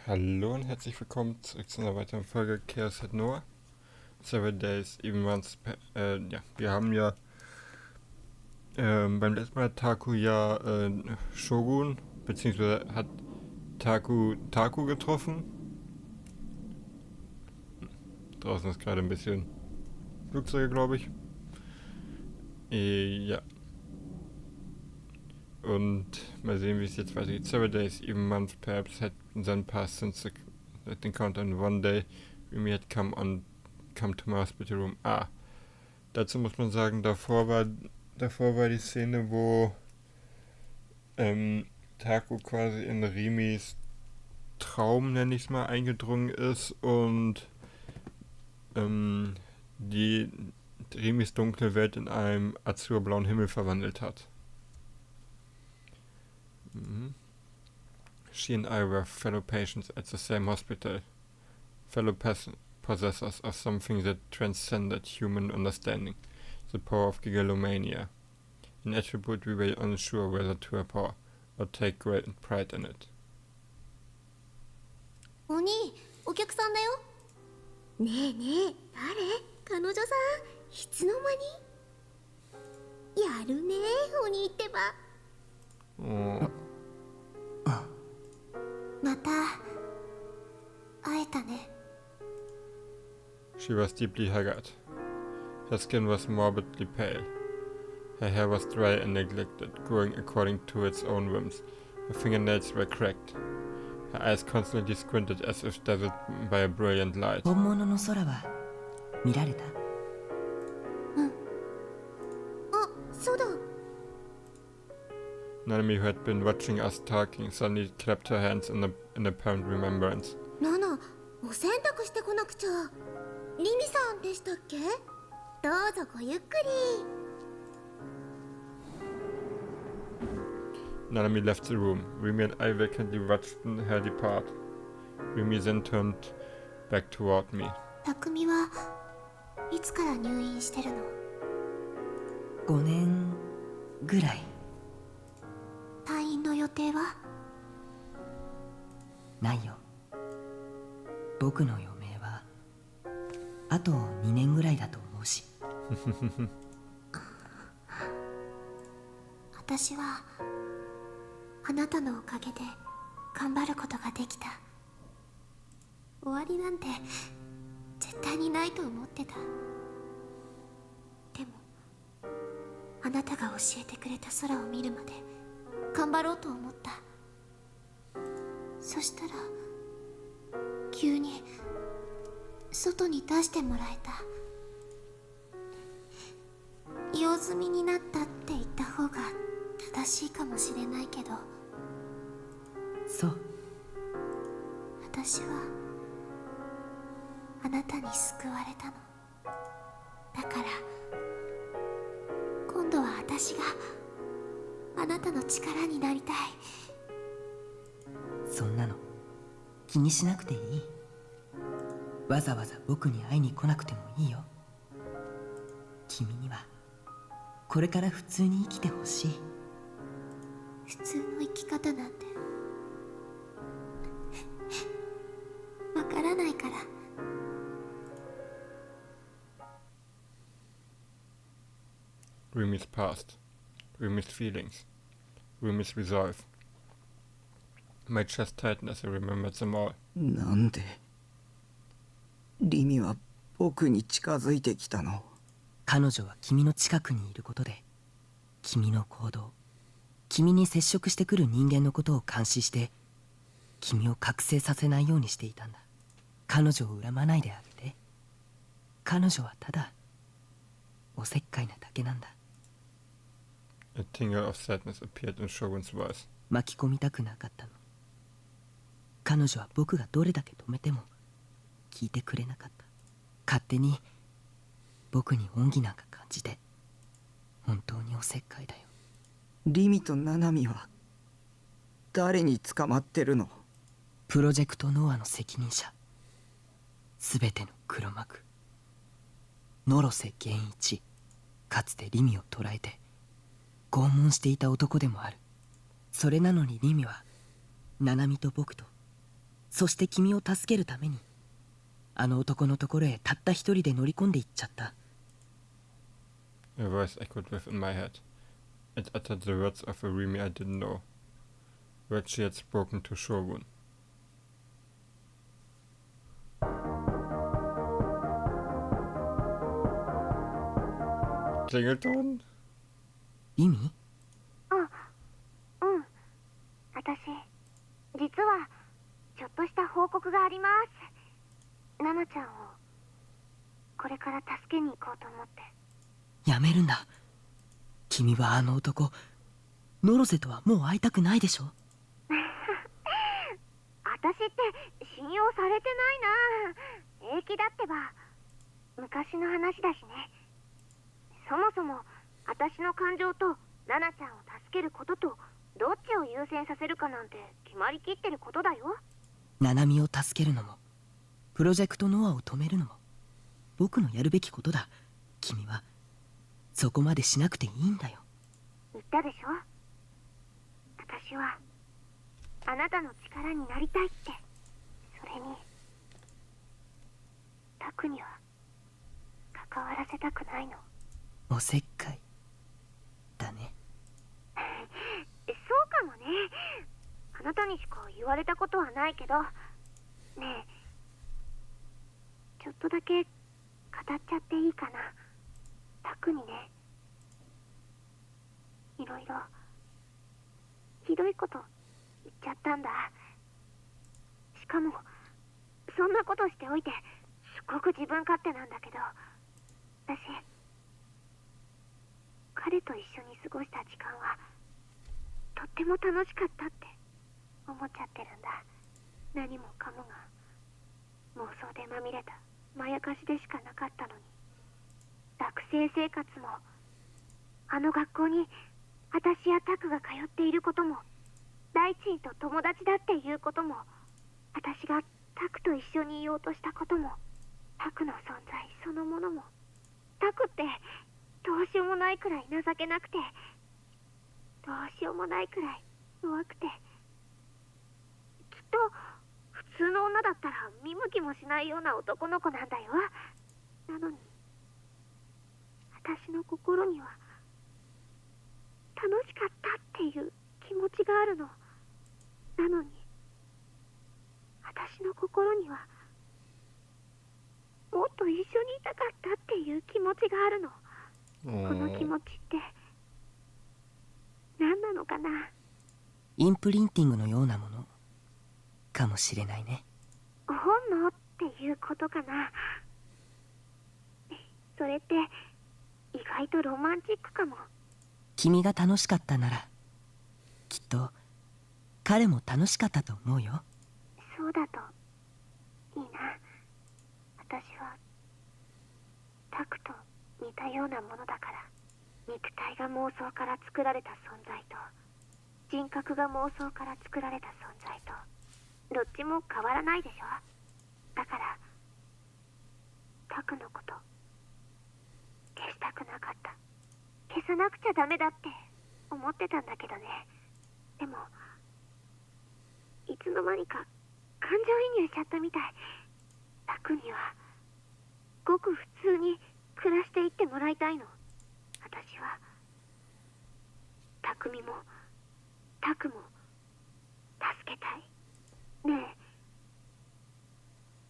Hallo und herzlich willkommen zurück zu einer weiteren Folge Chaos at Noah. 7 Days, Even Months. Wir haben ja beim letzten Mal Taku Shogun, beziehungsweise hat Taku getroffen. Draußen ist gerade ein bisschen Flugzeuge, glaube ich. Ja. Und mal sehen, wie es jetzt weitergeht. 7 Days, Even Months, perhaps had then passed since the encounter in one day. We had come to my hospital room. Dazu muss man sagen, davor war die Szene, wo Taku quasi in Rimis Traum, nenne ich es mal, eingedrungen ist und die Rimis dunkle Welt in einem azurblauen Himmel verwandelt hat. She and I were fellow patients at the same hospital, fellow possessors of something that transcended human understanding, the power of gigalomania. An attribute we were unsure whether to abhor or take great pride in it. お兄、お客さんだよ。ねえねえ、誰？彼女さん、いつの間に？やるね、お兄ってば。また会えたね。She was deeply haggard. Her skin was morbidly pale. Her hair was dry and neglected, growing according to its own whims. Her fingernails were cracked. Her eyes constantly squinted as if dazzled by a brilliant light. 本物の空は見られた？うん。あ、そうだ。Nanami, who had been watching us talking, suddenly clapped her hands in apparent remembrance. ナナ、お洗濯してこなくちゃ。リミさんでしたっけ？どうぞごゆっくり。Nanami left the room. Rimi and I vacantly watched her depart. Rimi then turned back toward me. 匠はいつから入院してるの？5年ぐらい。退院の予定は？ないよ。僕の余命はあと2年ぐらいだと思うし。私はあなたのおかげで頑張ることができた。終わりなんて絶対にないと思ってた。でもあなたが教えてくれた空を見るまで頑張ろうと思った。そしたら急に外に出してもらえた。用済みになったって言った方が正しいかもしれないけど、そう。私はあなたに救われたの。だから今度は私があなたの力になりたい。そんなの気にしなくていい。わざわざ僕に会いに来なくてもいいよ。君にはこれから普通に生きてほしい。普通の生き方なんてわからないから。Rimi's past, Rimi's feelings, Rimi's resolve. My chest tightened as I remembered them all. なんでリミは僕に近づいてきたの？彼女は君の近くにいることで、君の行動、君に接触してくる人間のことを監視して、君を覚醒させないようにしていたんだ。彼女を恨まないであげて。彼女はただおせっかいなだけなんだ。A tingle of sadness appeared in Shogun's voice. 巻き込みたくなかったの。彼女は僕がどれだけ止めても聞いてくれなかった。勝手に僕に恩義なんか感じて、本当におせっかいだよ。リミとナナミは誰に捕まってるの？プロジェクトノアの責任者、すべての黒幕、野呂瀬源一。かつてリミを捕らえて拷問していた男でもある。それなのにリミはナナミと僕とそして君を助けるためにあの男のところへたった一人で乗り込んでいっちゃった。 A voice echoed within my head. It uttered the words of a Rimi I didn't know. Words she had spoken to Shogun. Klingelton? リミ？私、実はちょっとした報告があります。ナナちゃんをこれから助けに行こうと思って。やめるんだ。君はあの男ノロゼとはもう会いたくないでしょ。私って信用されてないな。平気だってば。昔の話だしね。そもそも私の感情とナナちゃんを助けることとどっちを優先させるかなんて決まりきってることだよ。ナナミを助けるのもプロジェクトノアを止めるのも僕のやるべきことだ。君はそこまでしなくていいんだよ。言ったでしょ。私はあなたの力になりたいって。それにタクには関わらせたくないの。おせっかいだね。そうかもね。あなたにしか言われたことはないけど。ねえ、ちょっとだけ語っちゃっていいかな。タクにね、いろいろひどいこと言っちゃったんだ。しかもそんなことしておいてすごく自分勝手なんだけど、私彼と一緒に過ごした時間はとっても楽しかったって思っちゃってるんだ。何もかもが妄想でまみれたまやかしでしかなかったのに。学生生活もあの学校に私やタクが通っていることも、大地と友達だっていうことも、私がタクと一緒にいようとしたことも、タクの存在そのものも。タクってどうしようもないくらい情けなくて、どうしようもないくらい弱くて、きっと普通の女だったら見向きもしないような男の子なんだよ。なのに私の心には楽しかったっていう気持ちがあるの。なのに私の心にはもっと一緒にいたかったっていう気持ちがあるの。この気持ちって何なのかな。インプリンティングのようなものかもしれないね。本能っていうことかな。それって意外とロマンチックかも。君が楽しかったならきっと彼も楽しかったと思うよ。そうだといいな。私はタクと似たようなものだから。肉体が妄想から作られた存在と人格が妄想から作られた存在とどっちも変わらないでしょ。だからタクのこと消したくなかった。消さなくちゃダメだって思ってたんだけどね。でもいつの間にか感情移入しちゃったみたい。タクにはごく普通に暮らしていってもらいたいの。私はタクミもタクも助けたい。ねえ、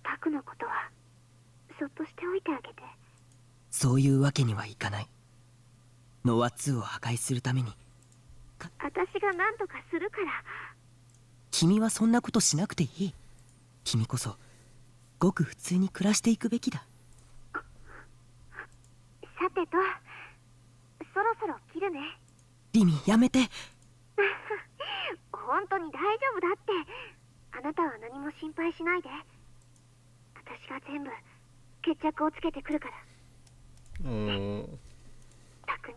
タクのことはそっとしておいてあげて。そういうわけにはいかない。ノア2を破壊するために私が何とかするから。君はそんなことしなくていい。君こそごく普通に暮らしていくべきだ。さてと、そろそろ切るね。リミ、やめて。本当に大丈夫だって。あなたは何も心配しないで。私が全部決着をつけてくるから。たくみ。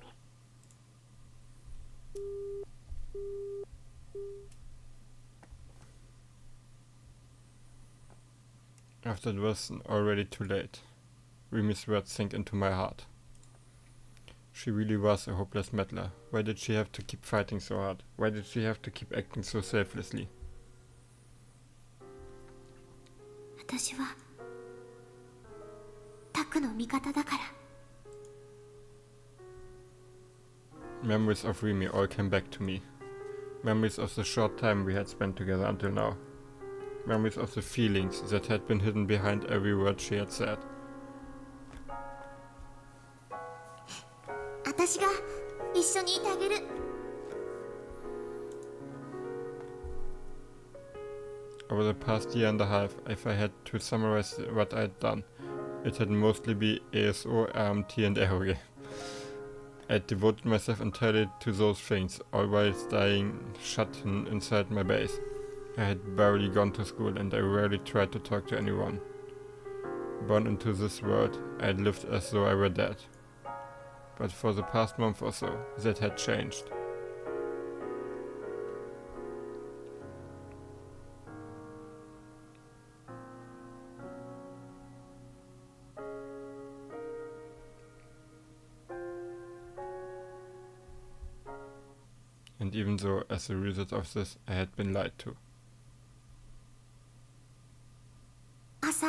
After it was already too late, Rimi's words sank into my heart. She really was a hopeless meddler. Why did she have to keep fighting so hard? Why did she have to keep acting so selflessly? 私はタクの味方だから。 Memories of Remy all came back to me. Memories of the short time we had spent together until now. Memories of the feelings that had been hidden behind every word she had said. 私が一緒にいてあげる。 Over the past year and a half, if I had to summarize what I had done, it had mostly been ESO, RMT and AOG. I had devoted myself entirely to those things, all while staying shut in inside my base. I had barely gone to school and I rarely tried to talk to anyone. Born into this world, I had lived as though I were dead. But for the past month or so, that had changed. And even though, as a result of this, I had been lied to. 朝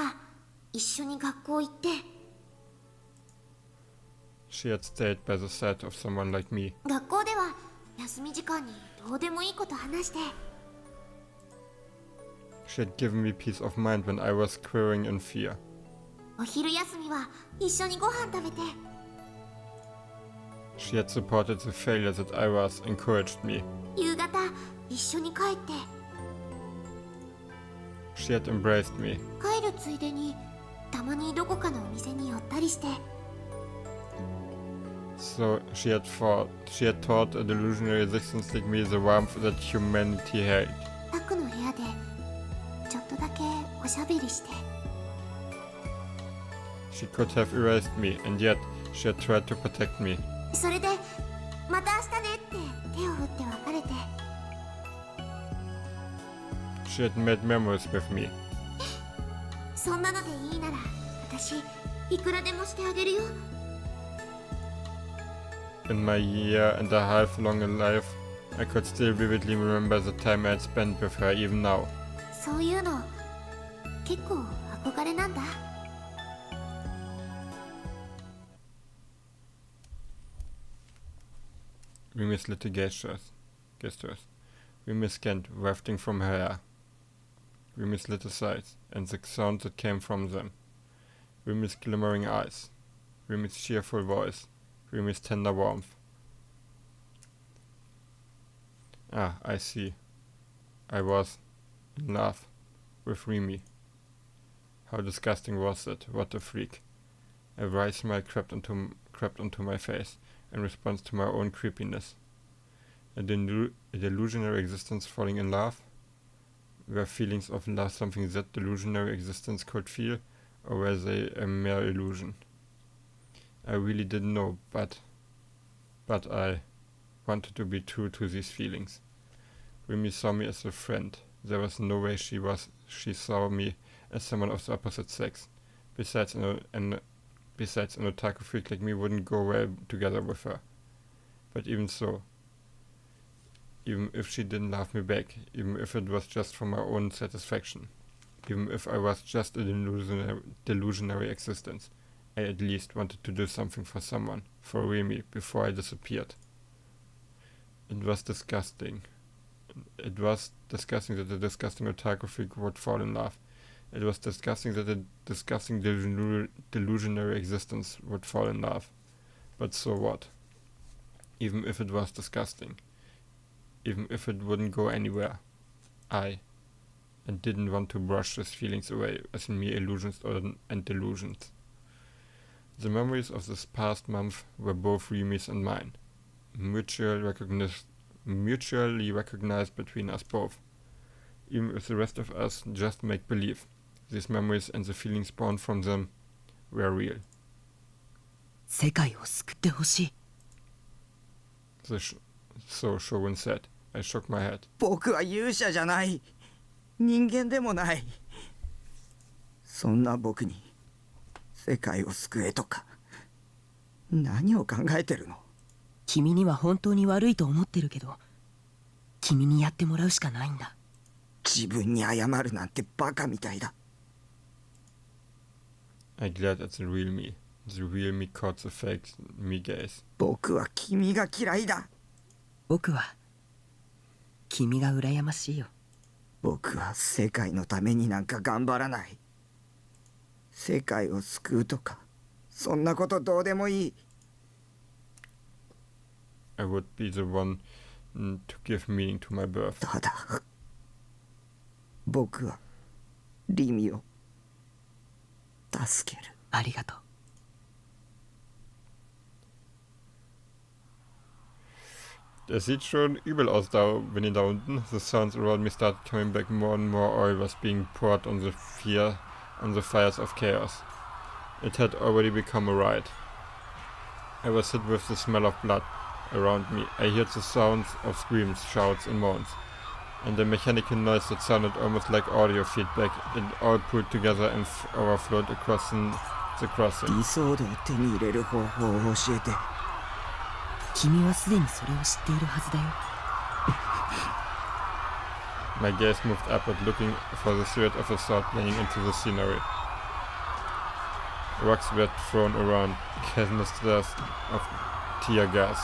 一緒に学校行って。 She had stayed by the side of someone like me. 学校では休み時間にどうでもいいこと話して。 She had given me peace of mind when I was quivering in fear. お昼休みは一緒にご飯食べて。 She had supported the failure that I was, encouraged me. 夕方一緒に帰って。 She had embraced me. 帰るついでにたまにどこかのお店に寄ったりして。 So she had taught a delusional existence like me the warmth that humanity held. タクの部屋でちょっとだけおしゃべりして。 She could have erased me, and yet she had tried to protect me. それでまた明日ねって手を振って別れて。 She had made memories with me. そんなのでいいなら私いくらでもしてあげるよ。 In my year and a half long life, I could still vividly remember the time I had spent with her even now. そういうの結構憧れなんだ。 We missed little gestures. We missed scent wafting from her hair. We missed little sights and the sound that came from them. We missed glimmering eyes. We missed cheerful voice. We missed tender warmth. Ah, I see. I was in love with Remy. How disgusting was it? What a freak. A wry smile crept onto my face in response to my own creepiness. A delusionary existence falling in love? Were feelings of love something that delusionary existence could feel, or were they a mere illusion? I really didn't know, but I wanted to be true to these feelings. Remy saw me as a friend. There was no way she saw me as someone of the opposite sex. Besides, an otaku freak like me wouldn't go well together with her. But even so, even if she didn't love me back, even if it was just for my own satisfaction, even if I was just a delusionary existence, I at least wanted to do something for someone, for Remy, before I disappeared. It was disgusting. It was disgusting that a disgusting otaku freak would fall in love. It was disgusting that a disgusting delusionary existence would fall in love. But so what? Even if it was disgusting. Even if it wouldn't go anywhere. I didn't want to brush these feelings away as mere illusions and delusions. The memories of this past month were both Remy's and mine. Mutually recognized between us both. Even if the rest of us just make believe, these memories and the feelings born from them were real. 世界を救ってほしい。 So Shogun said. I shook my head. 僕は勇者じゃない。人間でもない。そんな僕に世界を救えとか何を考えてるの？君には本当に悪いと思ってるけど、君にやってもらうしかないんだ。自分に謝るなんてバカみたいだ。I glared at the real me. The real me caught the fake me gaze. 僕は君が嫌いだ。僕は君が羨ましいよ。僕は世界のためになんか頑張らない。世界を救うとか、そんなことどうでもいい。I would be the one to give meaning to my birth. ただ、僕はリミを助ける。ありがとう。Es sieht schon übel aus da, wenn ihr da unten. The sounds around me started coming back. More and more oil was being poured on the fires of chaos. It had already become a riot. I was hit with the smell of blood around me. I heard the sounds of screams, shouts and moans, and a mechanical noise that sounded almost like audio feedback. It all pulled together and overflowed across the crossing. 理想度を手に入れる方法を教えて。君はすでにそれを知っているはずだよ。My gaze moved upward, looking for the silhouette of a sword playing into the scenery. Rocks were thrown around, canisters of tear gas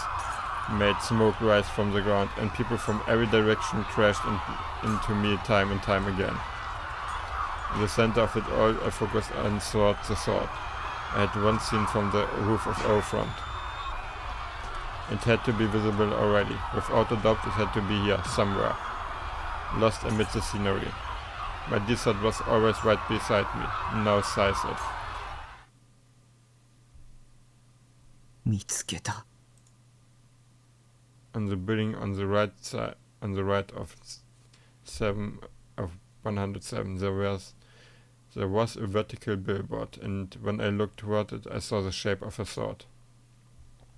made smoke rise from the ground, and people from every direction crashed into me time and time again. In the center of it all, I focused on the sword I had once seen from the roof of our front. It had to be visible already. Without a doubt, it had to be here, somewhere, lost amid the scenery. My desert was always right beside me. Now size it. 見つけた。On the building on the right of 107, there was a vertical billboard, and when I looked toward it, I saw the shape of a sword.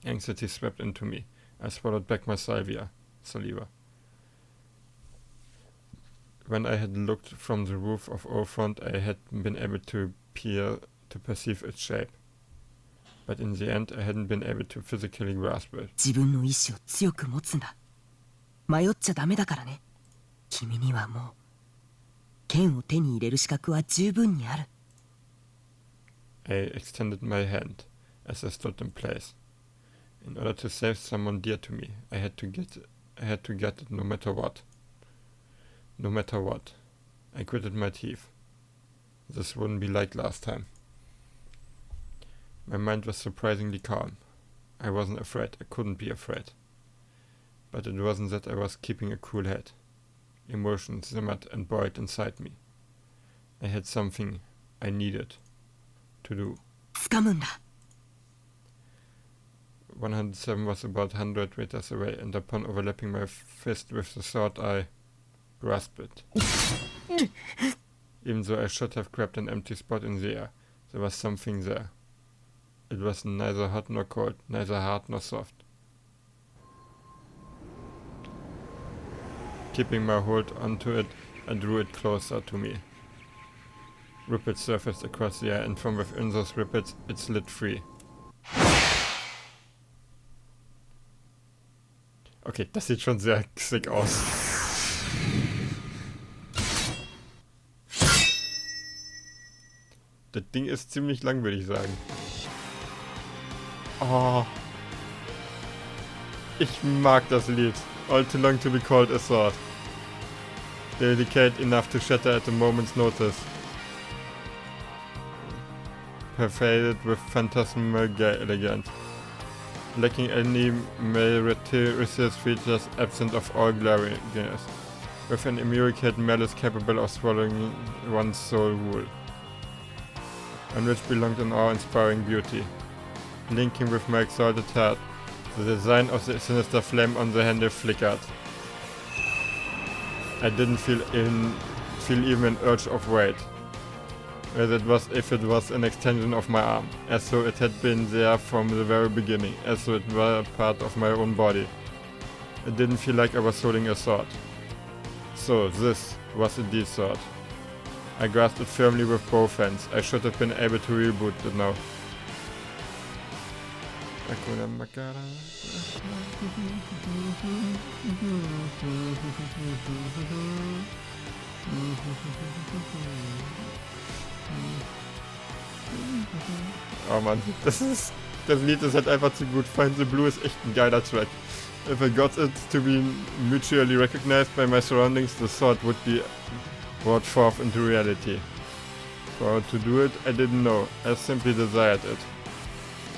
Anxiety swept into me. I swallowed back my saliva. When I had looked from the roof of our front, I had been able to perceive its shape. But in the end, I hadn't been able to physically grasp it. 自分の意志を強く持つんだ。迷っちゃダメだからね。君にはもう剣を手に入れる資格は十分にある。I extended my hand as I stood in place. In order to save someone dear to me, I had to get it no matter what. No matter what. I gritted my teeth. This wouldn't be like last time. My mind was surprisingly calm. I wasn't afraid. I couldn't be afraid. But it wasn't that I was keeping a cool head. Emotions simmered and boiled inside me. I had something I needed to do. 掴むんだ。107 was about 100 meters away, and upon overlapping my fist with the sword, I grasped it. Even though I should have grabbed an empty spot in the air, there was something there. It was neither hot nor cold, neither hard nor soft. Keeping my hold onto it, I drew it closer to me. Ripples surfaced across the air, and from within those ripples, it slid free. Okay, das sieht schon sehr sick aus. Das Ding ist ziemlich lang, würde ich sagen. Oh. Ich mag das Lied. All too long to be called a sword. Delicate enough to shatter at a moment's notice. Pervaded with phantasmal elegance. Lacking any meritorious features, absent of all glariness. With an immediate malice capable of swallowing one's soul whole. On which belonged an awe-inspiring beauty. Linking with my exalted heart, the design of the sinister flame on the handle flickered. I didn't feel even an urge of weight, as it was if it was an extension of my arm, as though it had been there from the very beginning, as though it were a part of my own body. It didn't feel like I was holding a sword. So this was indeed sword. I grasped it firmly with both hands. I should have been able to reboot it now. Hakuna Matata. Oh Mann, das Lied ist halt einfach zu gut. Find the Blue ist echt ein geiler Track. If I got it to be mutually recognized by my surroundings, the thought would be brought forth into reality. For how to do it, I didn't know. I simply desired it.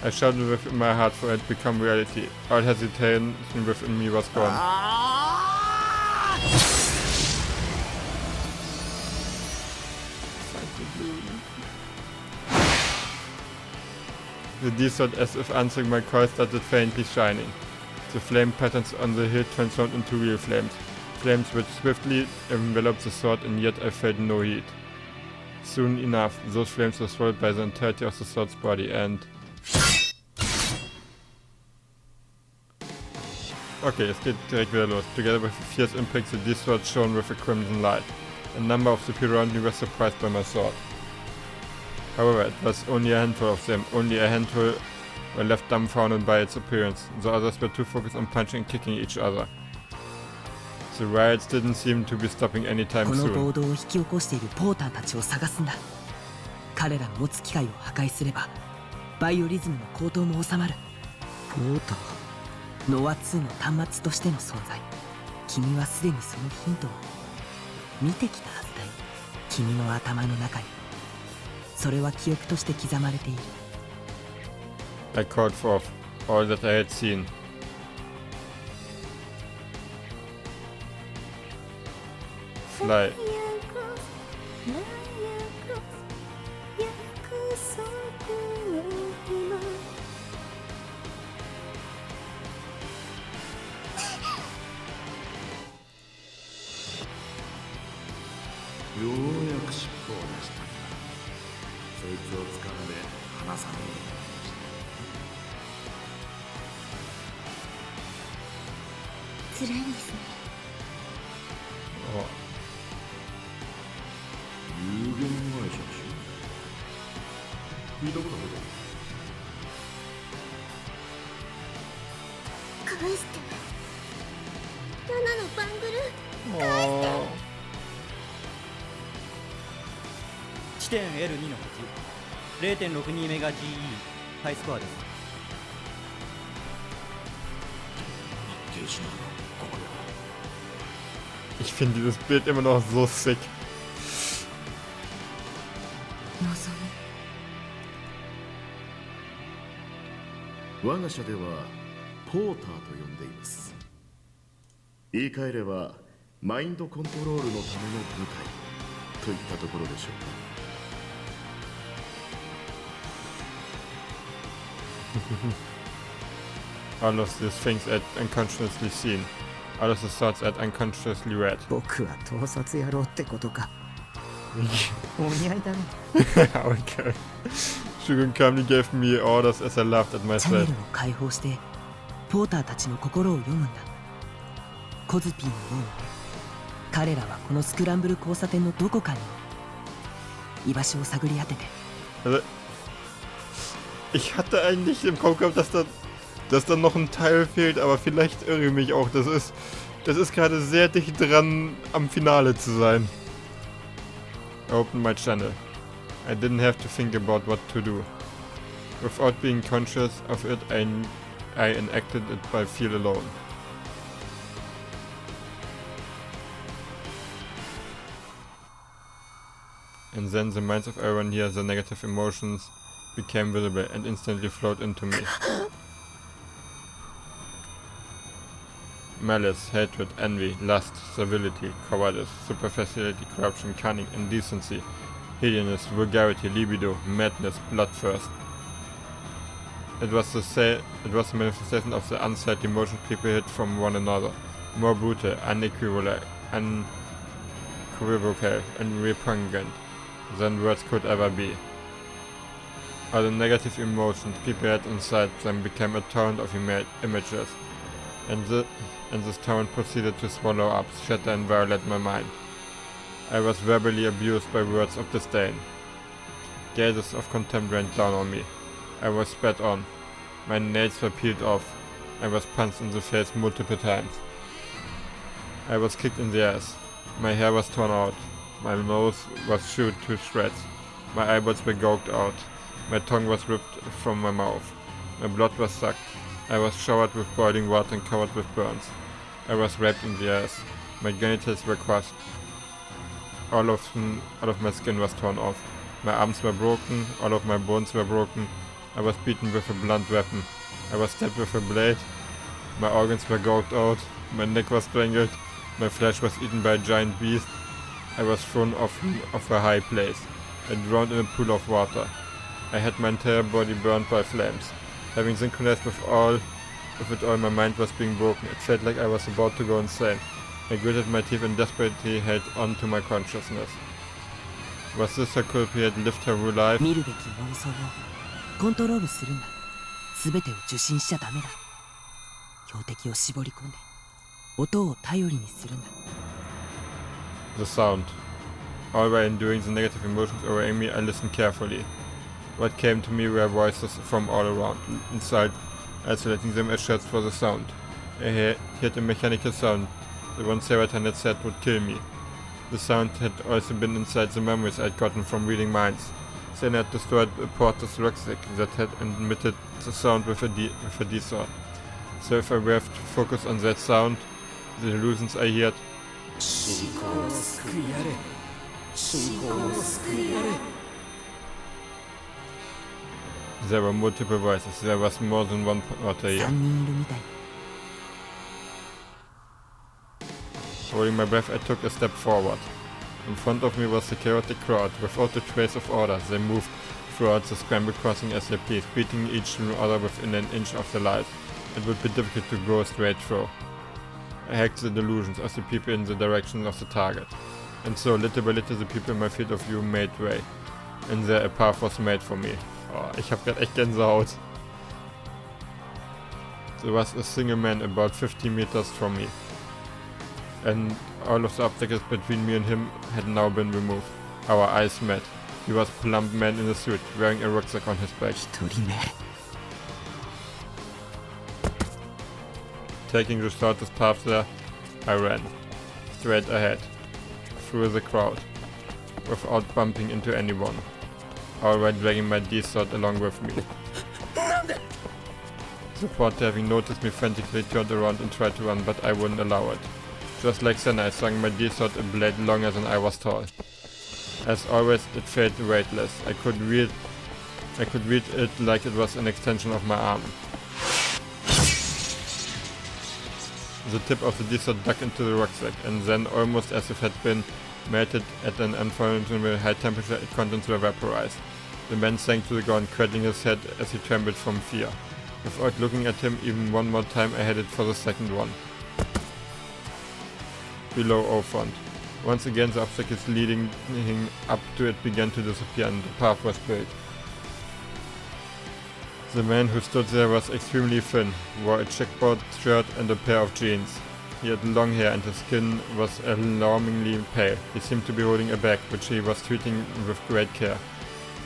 I shouted within my heart for it to become reality. All hesitation within me was gone. The descent as if answering my call started faintly shining. The flame patterns on the hill transformed into real flames. Flames which swiftly enveloped the sword, and yet I felt no heat. Soon enough, those flames were swallowed by the entirety of the sword's body and... Okay, es geht direkt wieder los. Together with a fierce impact, the D-sword shone with a crimson light. A number of the people around me were surprised by my sword. However, it was only a handful of them. Only a handful were left dumbfounded by its appearance. The others were too focused on punching and kicking each other. The riots didn't seem to be stopping anytime この soon. 暴動を引き起こしているポーターたちを探すんだ。彼らの持つ機械を破壊すればバイオリズムの高騰も収まる。ポーター。ノア2の端末としての存在。君はすでにそのヒントを見てきたはずだよ。君の頭の中に。それは記憶として刻まれている。I called forth all that I had seen. Fly. ようやく尻尾を出したんだ。そいつを掴んで離さねえようにして。辛いんですね。有限会社でしょ。聞いたことある返して7のバングル。地点 L2 の8 0.62 メガ GE ハイスコアです。日程しながらここで。 Ich finde dieses Bild immer noch so sick. 我が社ではポーターと呼んでいます。言い換えればマインドコントロールのための部隊といったところでしょうか。All of these things I'd unconsciously seen. All of the thoughts I'd unconsciously read. 僕は盗撮野郎ってことか。お似合いだね。Okay. Shugun calmly gave me orders as I laughed at チャネ myself. ルを開放してポーターたちの心を読むんだ。コズピーのようにね。彼らはこのスクランブル交差点のどこかに居場所を探り当てて。 Also, ich hatte eigentlich im Kopf gehabt, dass da noch ein Teil fehlt, aber vielleicht irre ich mich auch. Das ist gerade sehr dicht dran, am Finale zu sein. I opened my channel. I didn't have to think about what to do. Without being conscious of it, I enacted it by Viel alone. And then the minds of everyone here, the negative emotions, became visible and instantly flowed into me. Malice, hatred, envy, lust, servility, cowardice, superficiality, corruption, cunning, indecency, hideousness, vulgarity, libido, madness, bloodthirst. It was the manifestation of the unsaid emotions people hid from one another, more brutal, unequivocal, and repugnant than words could ever be. All the negative emotions people had inside them became a torrent of images, and this torrent proceeded to swallow up, shatter and violate my mind. I was verbally abused by words of disdain. Gazes of contempt rained down on me. I was spat on. My nails were peeled off. I was punched in the face multiple times. I was kicked in the ass. My hair was torn out. My nose was chewed to shreds. My eyeballs were gouged out. My tongue was ripped from my mouth. My blood was sucked. I was showered with boiling water and covered with burns. I was raped in the ass. My genitals were crushed. All of my skin was torn off. My arms were broken. All of my bones were broken. I was beaten with a blunt weapon. I was stabbed with a blade. My organs were gouged out. My neck was strangled. My flesh was eaten by a giant beast. I was thrown off a high place. I drowned in a pool of water. I had my entire body burned by flames. Having synchronized with it all, my mind was being broken. It felt like I was about to go insane. I gritted my teeth and desperately held on to my consciousness. Was this her culpa had lived her whole life? 見るべき妄想をコントロールするんだ。全てを受信しちゃダメだ。標的を絞り込んで音を頼りにするんだ。The sound. All while enduring the negative emotions overwhelming me, I listened carefully. What came to me were voices from all around, inside, isolating them as shots for the sound. I heard a mechanical sound, the one Saratan had said would kill me. The sound had also been inside the memories I'd gotten from reading minds. Sen had destroyed a porter's rucksack that had emitted the sound with a D-sword. So if I were to focus on that sound, the illusions I heard, there were multiple voices. There was more than one porter here. 3人いるみたい。Holding my breath, I took a step forward. In front of me was the chaotic crowd. Without a trace of order, they moved throughout the scrambled crossing as they pleased, beating each other within an inch of the light. It would be difficult to go straight through. I hacked the delusions of the people in the direction of the target. And so, little by little, the people in my field of view made way. And there a path was made for me. Oh, ich hab grad echt Gänsehaut. There was a single man about 50 meters from me. And all of the obstacles between me and him had now been removed. Our eyes met. He was a plump man in a suit, wearing a rucksack on his back. 一人目 Taking the shortest path there, I ran. Straight ahead. Through the crowd. Without bumping into anyone. All while dragging my D-sword along with me. The porter, having noticed me, frantically turned around and tried to run, but I wouldn't allow it. Just like Senna, I swung my D-sword a blade longer than I was tall. As always, it felt weightless. I could read it like it was an extension of my arm. The tip of the D-sword dug into the rucksack, and then, almost as if it had been melted at an unfathomable high temperature, its contents were vaporized. The man sank to the ground, cradling his head as he trembled from fear. Without looking at him even one more time, I headed for the second one. Below O-front. Once again, the obstacles leading up to it began to disappear, and the path was built. The man who stood there was extremely thin, wore a checkerboard shirt and a pair of jeans. He had long hair and his skin was alarmingly pale. He seemed to be holding a bag, which he was treating with great care.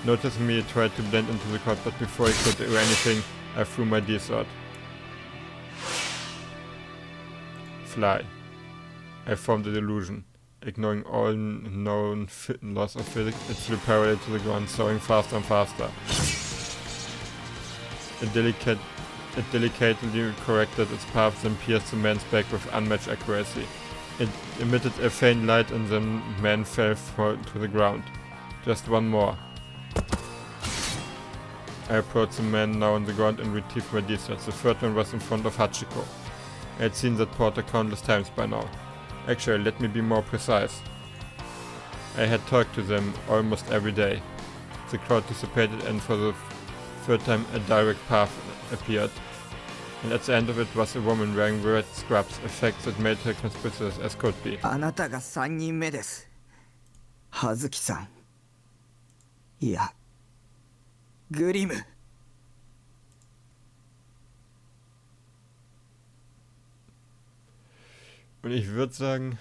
Noticing me, he tried to blend into the crowd, but before he could do anything, I threw my D-sword. Fly. I formed a delusion. Ignoring all known laws of physics, it flew parallel to the ground, soaring faster and faster. It delicately corrected its path and pierced the man's back with unmatched accuracy. It emitted a faint light and the man fell to the ground. Just one more. I approached the man now on the ground and retrieved my D-sword. The third one was in front of Hachiko. I had seen that porter countless times by now. Actually, let me be more precise. I had talked to them almost every day. The crowd dissipated and for the third time a direct path appeared. And at the end of it was a woman wearing red scrubs, a fact that made her conspicuous as could be. あなたが3人目です。葉月さん。いや、グリム。Und ich würde sagen,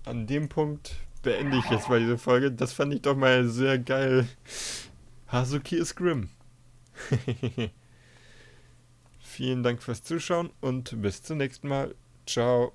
an dem Punkt beende ich jetzt mal diese Folge. Das fand ich doch mal sehr geil. Hazuki ist Grimm. Vielen Dank fürs Zuschauen und bis zum nächsten Mal. Ciao.